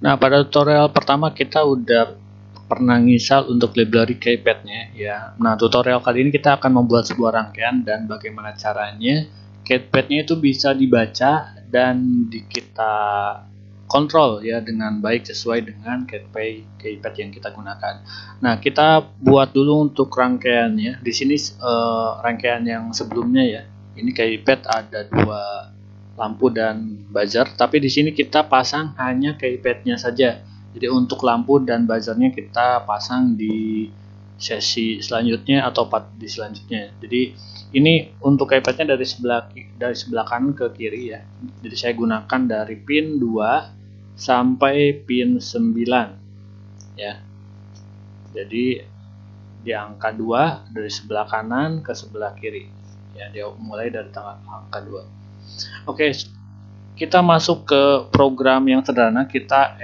Nah, pada tutorial pertama kita udah pernah ngisal untuk library KeyPad-nya ya. Nah, tutorial kali ini kita akan membuat sebuah rangkaian dan bagaimana caranya KeyPad-nya itu bisa dibaca dan kita kontrol ya dengan baik sesuai dengan KeyPad yang kita gunakan. Nah, kita buat dulu untuk rangkaiannya. Di sini rangkaian yang sebelumnya ya. Ini KeyPad ada dua lampu dan buzzer, tapi di sini kita pasang hanya keypadnya saja. Jadi untuk lampu dan buzzernya kita pasang di sesi selanjutnya atau part di selanjutnya. Jadi ini untuk keypadnya dari sebelah kanan ke kiri ya. Jadi saya gunakan dari pin 2 sampai pin 9 ya. Jadi di angka 2 dari sebelah kanan ke sebelah kiri ya. Dia mulai dari angka 2. Oke, kita masuk ke program yang sederhana. Kita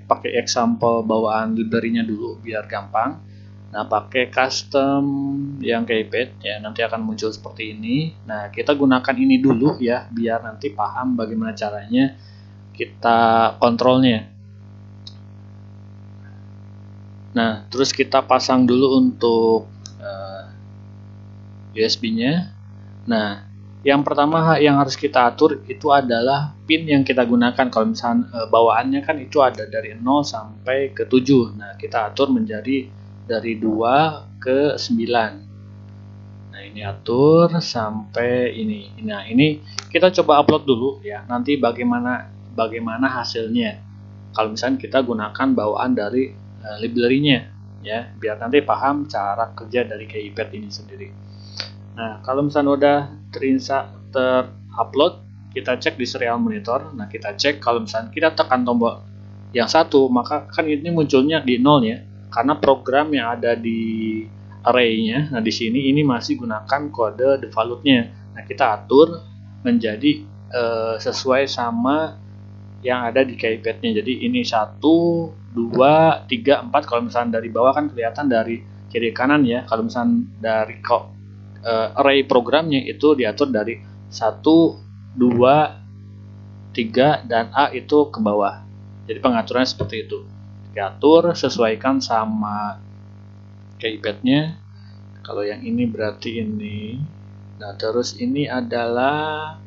pakai example bawaan library-nya dulu biar gampang. Nah, pakai custom yang KeyPad ya, nanti akan muncul seperti ini. Nah, kita gunakan ini dulu ya, biar nanti paham bagaimana caranya kita kontrolnya. Nah, terus kita pasang dulu untuk USB-nya. Nah, yang pertama yang harus kita atur itu adalah pin yang kita gunakan. Kalau misalnya bawaannya kan itu ada dari 0 sampai ke 7. Nah, kita atur menjadi dari 2 ke 9. Nah, ini atur sampai ini. Nah, ini kita coba upload dulu ya. Nanti bagaimana hasilnya. Kalau misalnya kita gunakan bawaan dari library-nya ya, biar nanti paham cara kerja dari KeyPad ini sendiri. Nah, kalau misalnya udah terupload, kita cek di serial monitor. Nah, kita cek kalau misalnya kita tekan tombol yang satu, maka kan ini munculnya di 0 ya, karena program yang ada di array-nya. Nah, di sini ini masih gunakan kode default-nya. Nah, kita atur menjadi sesuai sama yang ada di KeyPad-nya. Jadi ini 1, 2, 3, 4. Kalau misalnya dari bawah kan kelihatan dari kiri kanan ya. Kalau misalnya dari array programnya itu diatur dari 1, 2, 3 dan A itu ke bawah. Jadi pengaturannya seperti itu. Diatur sesuaikan sama KeyPad-nya. Kalau yang ini berarti ini. Nah, terus ini adalah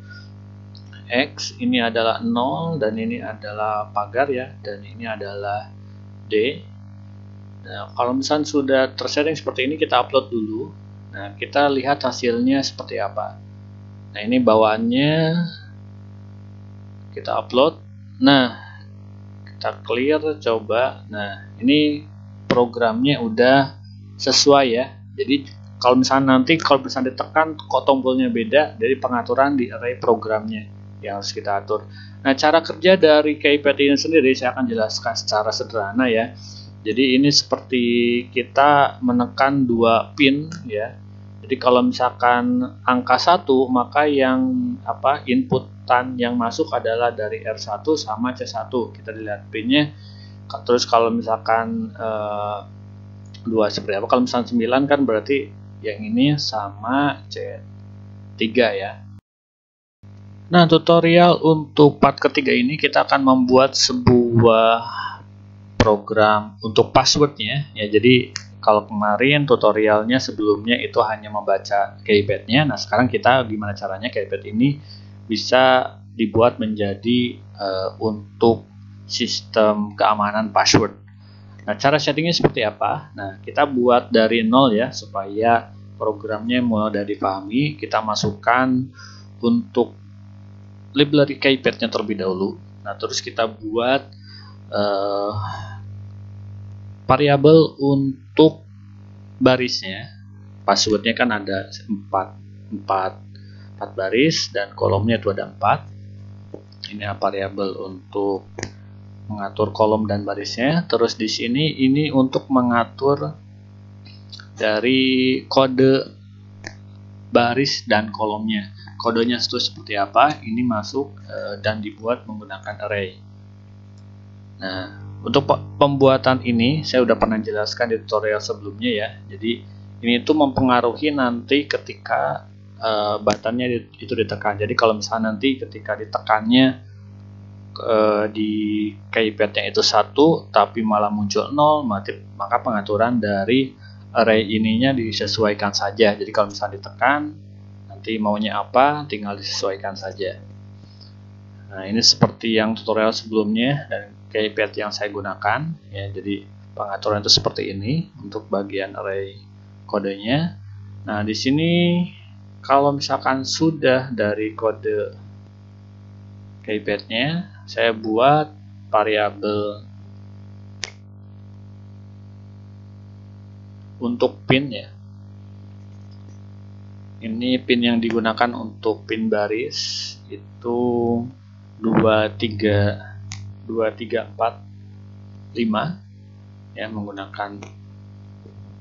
X, ini adalah 0 dan ini adalah pagar ya, dan ini adalah D. Nah, kalau misalnya sudah tersetting seperti ini, kita upload dulu. Nah, kita lihat hasilnya seperti apa. Nah, ini bawaannya kita upload. Nah, kita clear coba. Nah, ini programnya udah sesuai ya. Jadi kalau misalnya ditekan kok tombolnya beda, dari pengaturan di array programnya yang harus kita atur. Nah, cara kerja dari KeyPad ini sendiri saya akan jelaskan secara sederhana ya. Jadi ini seperti kita menekan 2 pin ya. Jadi kalau misalkan angka 1, maka yang inputan yang masuk adalah dari R1 sama C1. Kita lihat pinnya. Terus kalau misalkan 2 seperti apa? Kalau misalkan 9 kan berarti yang ini sama C3 ya. Nah, tutorial untuk part ketiga ini kita akan membuat sebuah program untuk passwordnya ya. Jadi kalau kemarin tutorialnya sebelumnya itu hanya membaca KeyPad-nya. Nah, sekarang kita gimana caranya KeyPad ini bisa dibuat menjadi untuk sistem keamanan password. Nah, cara settingnya seperti apa? Nah, kita buat dari 0 ya, supaya programnya mudah dipahami. Kita masukkan untuk library KeyPad-nya terlebih dahulu. Nah, terus kita buat variabel untuk barisnya. Passwordnya kan ada 4 baris dan kolomnya itu ada 4. Ini variabel untuk mengatur kolom dan barisnya. Terus di sini ini untuk mengatur dari kode baris dan kolomnya. Kodenya itu seperti apa? Ini masuk dan dibuat menggunakan array. Nah, untuk pembuatan ini saya udah pernah jelaskan di tutorial sebelumnya ya. Jadi ini tuh mempengaruhi nanti ketika buttonnya itu ditekan. Jadi kalau misalnya nanti ketika ditekannya di keypadnya itu 1 tapi malah muncul 0, maka pengaturan dari array ininya disesuaikan saja. Jadi kalau misalnya ditekan, nanti maunya apa tinggal disesuaikan saja. Nah, ini seperti yang tutorial sebelumnya dan keypad yang saya gunakan ya. Jadi pengaturan itu seperti ini untuk bagian array kodenya. Nah, di sini kalau misalkan sudah dari kode keypadnya, saya buat variabel untuk pin ya. Ini pin yang digunakan untuk pin baris itu 2, 3, 4, 5 ya, menggunakan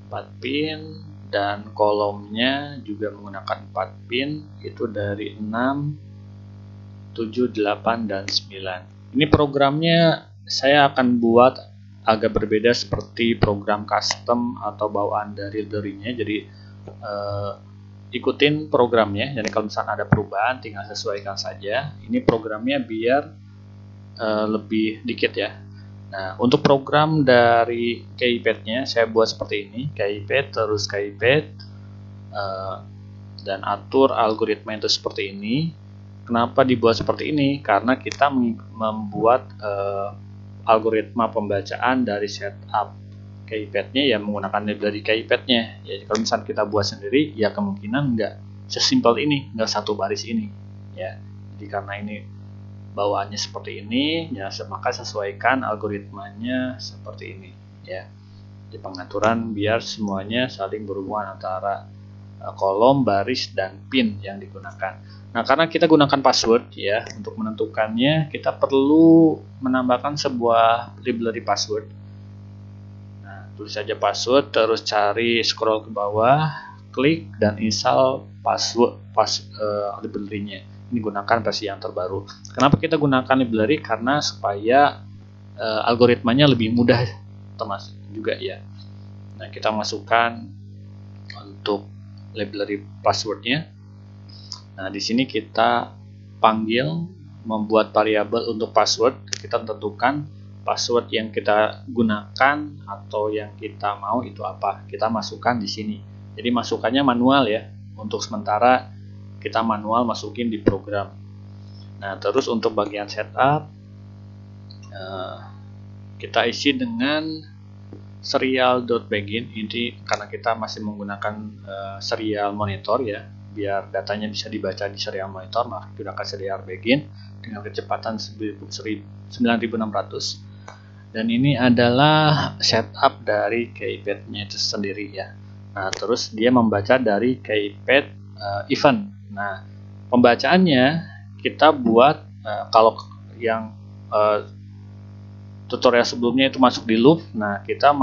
4 pin, dan kolomnya juga menggunakan 4 pin, itu dari 6, 7, 8, dan 9. Ini programnya saya akan buat agak berbeda seperti program custom atau bawaan dari library-nya. Jadi ikutin programnya. Jadi kalau misalnya ada perubahan tinggal sesuaikan saja. Ini programnya biar lebih dikit ya. Nah, untuk program dari keypadnya saya buat seperti ini. Keypad terus keypad dan atur algoritma itu seperti ini. Kenapa dibuat seperti ini? Karena kita membuat algoritma pembacaan dari setup keypadnya ya menggunakan library keypadnya. Ya, kalau misalnya kita buat sendiri, ya kemungkinan nggak sesimpel ini, nggak satu baris ini. Ya, jadi karena ini bawaannya seperti ini, ya maka sesuaikan algoritmanya seperti ini. Ya, di pengaturan biar semuanya saling berhubungan antara kolom, baris, dan pin yang digunakan. Nah, karena kita gunakan password ya, untuk menentukannya kita perlu menambahkan sebuah library password. Nah, tulis saja password, terus cari scroll ke bawah, klik dan install password library-nya. Ini gunakan versi yang terbaru. Kenapa kita gunakan library? Karena supaya algoritmanya lebih mudah termasuk juga ya. Nah, kita masukkan untuk library passwordnya. Nah, di sini kita panggil membuat variabel untuk password. Kita tentukan password yang kita gunakan atau yang kita mau itu apa. Kita masukkan di sini. Jadi masukannya manual ya. Untuk sementara kita manual masukin di program. Nah, terus untuk bagian setup kita isi dengan serial.begin. Ini karena kita masih menggunakan serial monitor ya. Biar datanya bisa dibaca di serial monitor, maka gunakan serial begin dengan kecepatan 9600. Dan ini adalah setup dari keypadnya itu sendiri ya. Nah, terus dia membaca dari keypad event. Nah, pembacaannya kita buat kalau yang tutorial sebelumnya itu masuk di loop. Nah, kita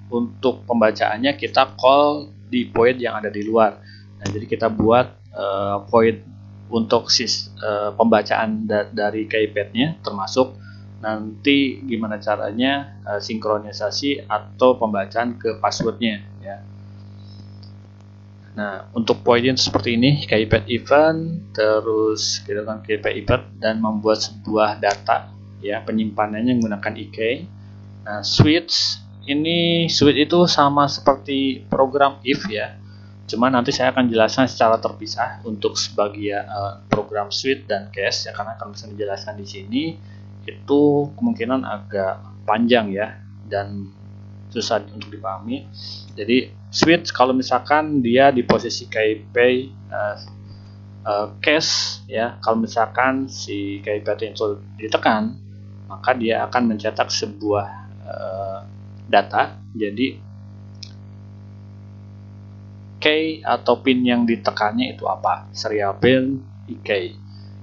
untuk pembacaannya kita call di void yang ada di luar. Nah, jadi kita buat void untuk pembacaan dari keypadnya, termasuk nanti gimana caranya sinkronisasi atau pembacaan ke passwordnya ya. Nah, untuk voidnya seperti ini, keypad event, terus kita akan keypad event dan membuat sebuah data ya, penyimpanannya menggunakan IK. Nah, switch itu sama seperti program if ya. Cuma nanti saya akan jelaskan secara terpisah untuk sebagian program switch dan cache ya, karena kalau bisa dijelaskan di sini itu kemungkinan agak panjang ya dan susah untuk dipahami. Jadi switch kalau misalkan dia di posisi keypad cache ya, kalau misalkan si keypad itu ditekan, maka dia akan mencetak sebuah data. Jadi key atau pin yang ditekannya itu apa? Serial pin IK.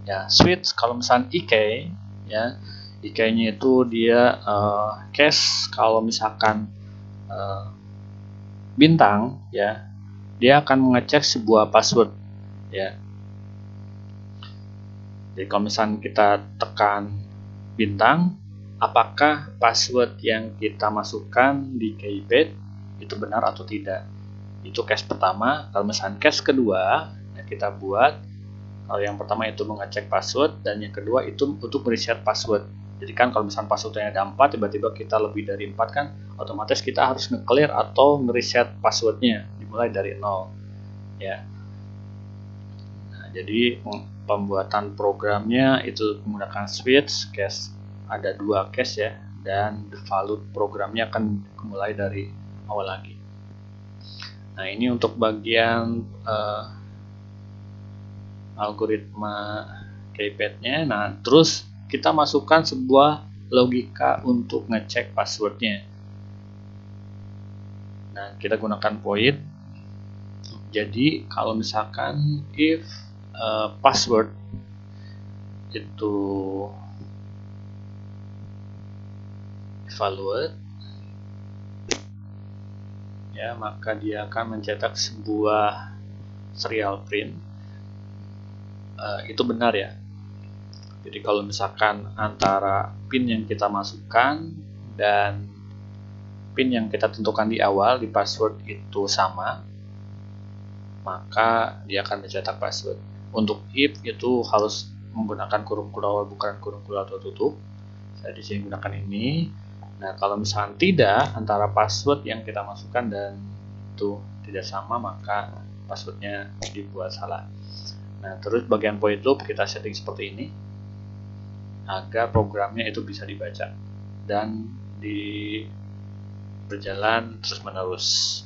Ya, switch kalau misalnya IK ya, IK-nya itu dia cache kalau misalkan bintang ya, dia akan mengecek sebuah password ya. Jadi kalau misalnya kita tekan bintang, apakah password yang kita masukkan di keypad itu benar atau tidak? Itu cache pertama. Kalau misalnya cache kedua, nah kita buat Yang pertama itu mengecek password, dan yang kedua itu untuk reset password. Jadi kan kalau misalnya passwordnya ada 4, tiba-tiba kita lebih dari 4 kan, otomatis kita harus nge-clear atau nge-reset passwordnya, dimulai dari 0 ya. Nah, jadi pembuatan programnya itu menggunakan switch case, ada 2 case ya, dan default programnya akan mulai dari awal lagi. Nah, ini untuk bagian algoritma keypad-nya. Nah, terus kita masukkan sebuah logika untuk ngecek passwordnya. Nah, kita gunakan void. Jadi kalau misalkan if password itu evaluate ya, maka dia akan mencetak sebuah serial print. Itu benar ya. Jadi kalau misalkan antara pin yang kita masukkan dan pin yang kita tentukan di awal di password itu sama, maka dia akan mencetak password. Untuk if itu harus menggunakan kurung kurawal, bukan kurung kurawal tertutup. Saya di sini gunakan ini. Nah, kalau misalkan tidak, antara password yang kita masukkan dan itu tidak sama, maka passwordnya dibuat salah. Nah, terus bagian void loop kita setting seperti ini agar programnya itu bisa dibaca dan berjalan terus-menerus.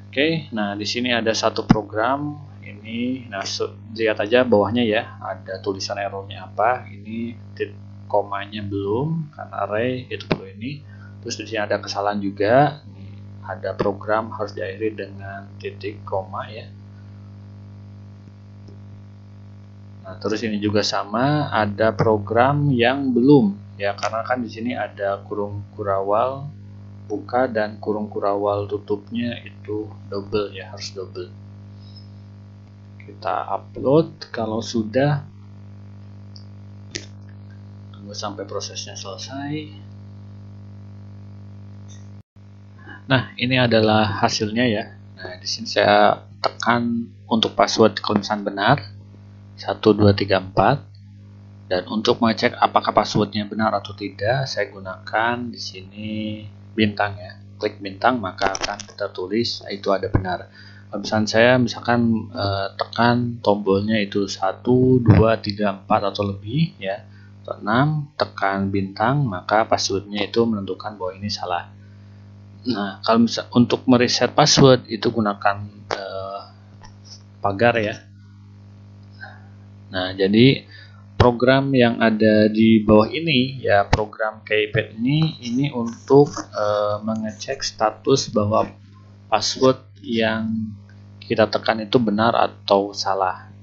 Oke, nah di sini ada satu program ini. Nah, lihat aja bawahnya ya, ada tulisan errornya apa. Ini komanya belum, karena array itu perlu ini. Terus di sini ada kesalahan juga. Ini ada program harus diakhiri dengan titik koma ya. Nah, terus ini juga sama, ada program yang belum ya, karena kan di sini ada kurung kurawal buka dan kurung kurawal tutupnya itu double ya, harus double. Kita upload kalau sudah, tunggu sampai prosesnya selesai. Nah, ini adalah hasilnya ya. Nah, di sini saya tekan untuk password kalau misalnya benar 1, 2, 3, 4. Dan untuk mengecek apakah passwordnya benar atau tidak, saya gunakan di sini bintang ya. Klik bintang, maka akan tertulis itu ada benar. Kalau misalkan saya tekan tombolnya itu 1, 2, 3, 4 atau lebih ya, atau 6, tekan bintang, maka passwordnya itu menentukan bahwa ini salah. Nah, kalau misalnya untuk mereset password itu gunakan pagar ya. Nah, jadi program yang ada di bawah ini ya, program keypad ini untuk mengecek status bahwa password yang kita tekan itu benar atau salah.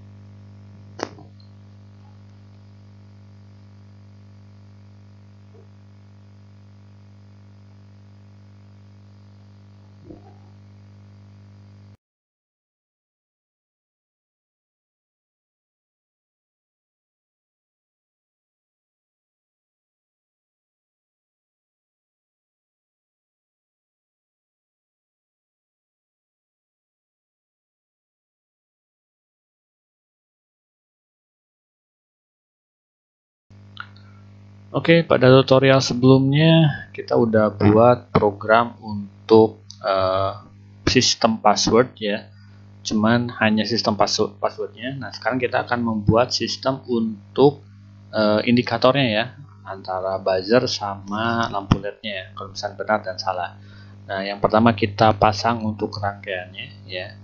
Oke, pada tutorial sebelumnya kita udah buat program untuk sistem password ya. Cuman hanya sistem passwordnya. Nah, sekarang kita akan membuat sistem untuk indikatornya ya, antara buzzer sama lampu LED-nya ya, kalau misalnya benar dan salah. Nah, yang pertama kita pasang untuk rangkaiannya ya.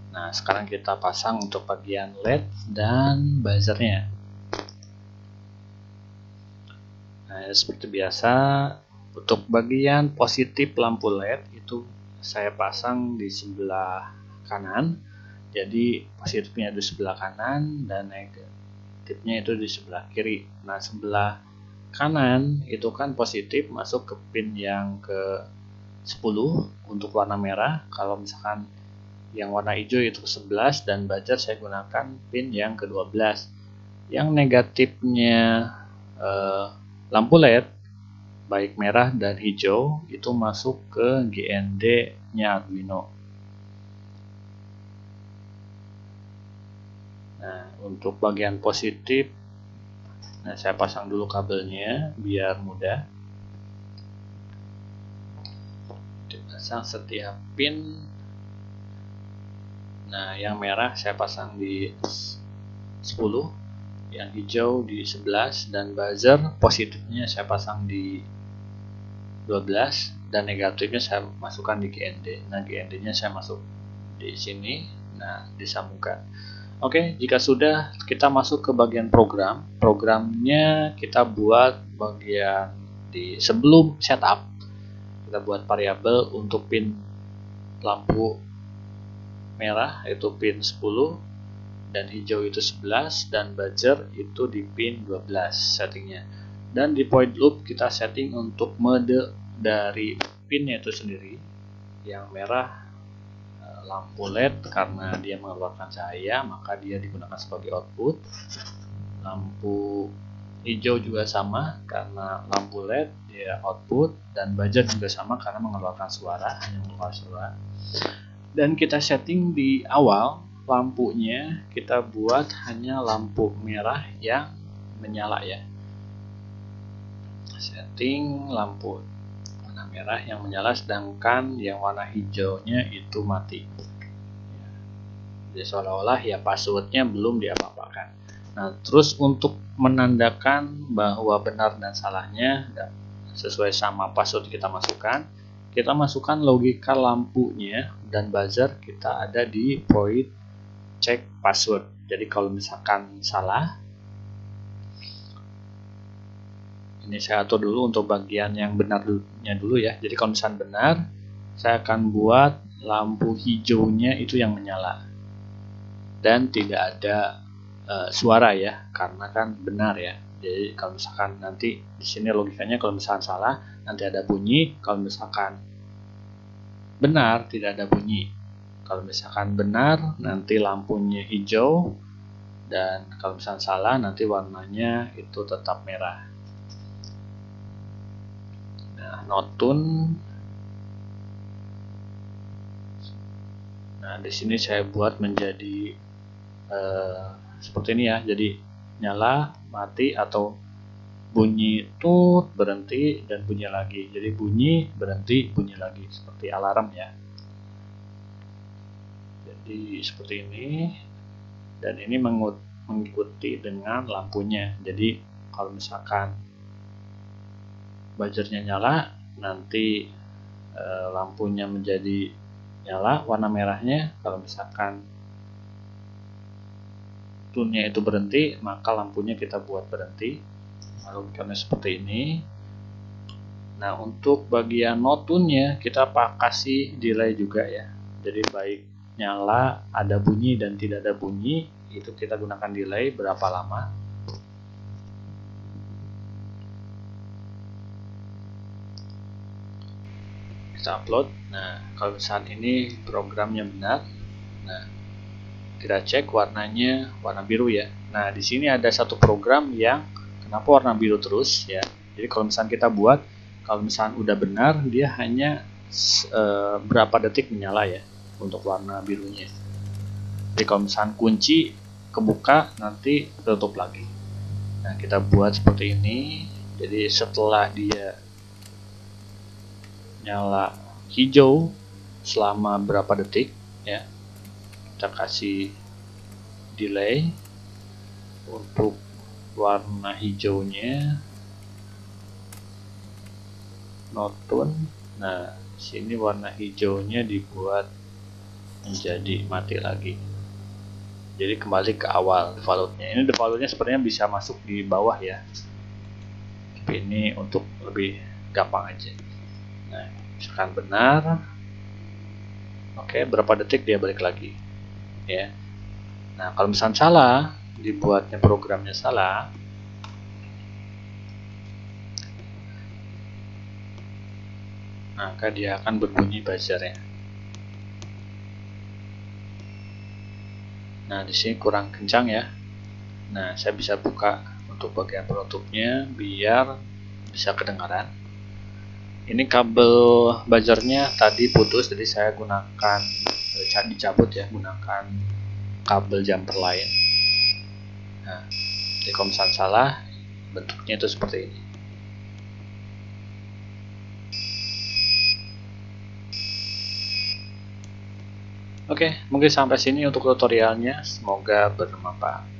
Nah, sekarang kita pasang untuk bagian LED dan buzzernya. Nah, seperti biasa, untuk bagian positif lampu LED itu saya pasang di sebelah kanan. Jadi positifnya di sebelah kanan dan negatifnya itu di sebelah kiri. Nah, sebelah kanan itu kan positif masuk ke pin yang ke 10 untuk warna merah. Kalau misalkan yang warna hijau itu ke 11, dan buzzer saya gunakan pin yang ke 12. Yang negatifnya lampu LED baik merah dan hijau itu masuk ke GND nya Arduino. Nah, untuk bagian positif, nah saya pasang dulu kabelnya biar mudah. Dipasang setiap pin. Nah, yang merah saya pasang di 10, yang hijau di 11, dan buzzer positifnya saya pasang di 12, dan negatifnya saya masukkan di GND. Nah, GND-nya saya masuk di sini. Nah, disambungkan. Oke, jika sudah, kita masuk ke bagian program. Programnya kita buat bagian di sebelum setup. Kita buat variabel untuk pin lampu merah itu pin 10, dan hijau itu 11, dan buzzer itu di pin 12 settingnya. Dan di point loop kita setting untuk mode dari pinnya itu sendiri. Yang merah lampu LED karena dia mengeluarkan cahaya, maka dia digunakan sebagai output. Lampu hijau juga sama karena lampu LED dia output, dan buzzer juga sama karena mengeluarkan suara, hanya mengeluarkan suara. Dan kita setting di awal lampunya kita buat hanya lampu merah yang menyala ya. Setting lampu warna merah yang menyala, sedangkan yang warna hijaunya itu mati. Jadi seolah-olah ya passwordnya belum diapa-apakan. Nah, terus untuk menandakan bahwa benar dan salahnya sesuai sama password kita masukkan logika lampunya, dan buzzer kita ada di point check password. Jadi kalau misalkan salah, ini saya atur dulu untuk bagian yang benarnya dulu ya. Jadi kalau misalkan benar, saya akan buat lampu hijaunya itu yang menyala dan tidak ada suara ya, karena kan benar ya. Jadi kalau misalkan nanti di sini logikanya kalau misalkan salah nanti ada bunyi, kalau misalkan benar tidak ada bunyi. Kalau misalkan benar nanti lampunya hijau, dan kalau misalkan salah nanti warnanya itu tetap merah. Nah, notun. Nah, di sini saya buat menjadi seperti ini ya. Jadi nyala, mati, atau bunyi tut, berhenti, dan bunyi lagi. Jadi bunyi, berhenti, bunyi lagi, seperti alarm ya. Jadi seperti ini, dan ini mengikuti dengan lampunya. Jadi kalau misalkan buzzernya nyala, nanti lampunya menjadi nyala warna merahnya. Kalau misalkan tunnya itu berhenti, maka lampunya kita buat berhenti. Lalu karena seperti ini. Nah, untuk bagian notunnya kita kasih delay juga ya. Jadi baik nyala, ada bunyi, dan tidak ada bunyi, itu kita gunakan delay berapa lama. Kita upload. Nah, kalau saat ini programnya benar. Nah, kita cek warnanya warna biru ya. Nah, di sini ada satu program yang kenapa warna biru terus ya. Jadi kalau misalnya kita buat, kalau misalnya udah benar, dia hanya berapa detik menyala ya untuk warna birunya. Jadi kalau misalnya kunci kebuka, nanti tutup lagi. Nah, kita buat seperti ini. Jadi setelah dia nyala hijau selama berapa detik ya, kita kasih delay untuk warna hijaunya notun. Nah, sini warna hijaunya dibuat menjadi mati lagi. Jadi kembali ke awal defaultnya. Ini defaultnya sepertinya bisa masuk di bawah ya, tapi ini untuk lebih gampang aja. Nah, misalkan benar, oke, berapa detik dia balik lagi ya. Nah, kalau misalnya salah, dibuatnya programnya salah, maka dia akan berbunyi buzzernya. Nah, di sini kurang kencang ya. Nah, saya bisa buka untuk bagian penutupnya biar bisa kedengaran. Ini kabel buzzernya tadi putus, jadi saya gunakan dicabut ya, gunakan kabel jumper lain. Nah, jadi kalau misalnya salah, bentuknya itu seperti ini. Oke, mungkin sampai sini untuk tutorialnya. Semoga bermanfaat.